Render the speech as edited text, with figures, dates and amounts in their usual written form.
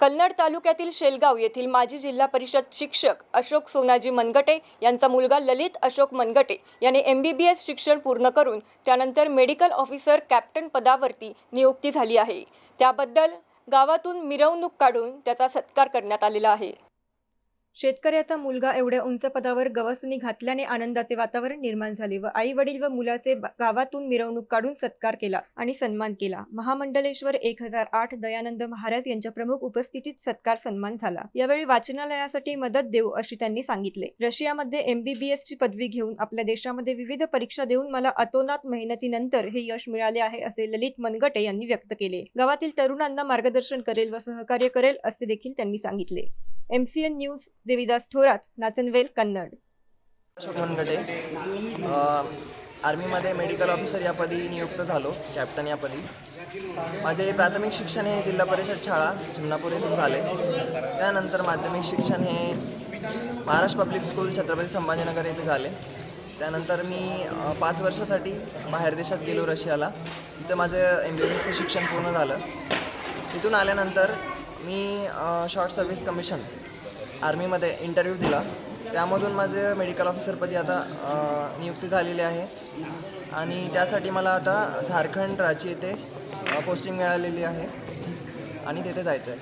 कन्नड तालुक्यातील शेलगाव येथील माजी जिल्हा परिषद शिक्षक अशोक सोनाजी मनगटे यांचा मुलगा ललित अशोक मनगटे याने MBBS शिक्षण पूर्ण करून त्यानंतर मेडिकल ऑफिसर कॅप्टन पदावरती नियुक्ती झाली आहे। त्याबद्दल गावातून मिरवणूक काढून त्याचा सत्कार करण्यात आलेला आहे। शेतकऱ्याचा मुलगा एवढ्या उंच पदावर गवसणी घातल्याने आनंदाचे वातावरण निर्माण झाले व आई वडील व मुलाचे गावातून मिरवणूक काढून सत्कार केला आणि सन्मान केला। महामंडलेश्वर 1008 दयानंद महाराज यांच्या प्रमुख उपस्थितीत सत्कार सन्मान झाला। यावेळी वाचनालयासाठी मदत देऊ अशी त्यांनी सांगितले। रशियामध्ये MBBS ची पदवी घेऊन आपल्या देशामध्ये विविध परीक्षा देऊन मला अतोनात मेहनतीनंतर हे यश मिळाले आहे असे ललित मनगटे यांनी व्यक्त केले। गावातील तरुणांना मार्गदर्शन करेल व सहकार्य करेल असे देखील त्यांनी सांगितले। MCN news Devidas Thorat, Nachanwel, Kannad. अशोक मनगटे आर्मीमध्ये मेडिकल ऑफिसर या पदी नियुक्त झालो, कॅप्टन या पदी। माझे प्राथमिक शिक्षण हे जिल्हा परिषद शाळा जुमनापूर येथून झाले। त्यानंतर माध्यमिक शिक्षण हे महाराष्ट्र पब्लिक स्कूल छत्रपती संभाजीनगर येथे झाले। त्यानंतर मी 5 वर्षासाठी बाहेर देशात गेलो, रशियाला। तिथे माझं MBBS शिक्षण पूर्ण झालं। तिथून आल्यानंतर मी शॉर्ट सर्व्हिस कमिशन आर्मीमध्ये इंटरव्ह्यू दिला। त्यामधून माझे मेडिकल ऑफिसरपदी आता नियुक्ती झालेली आहे आणि त्यासाठी मला आता झारखंड रांची येथे पोस्टिंग मिळालेली आहे आणि तेथे जायचं आहे।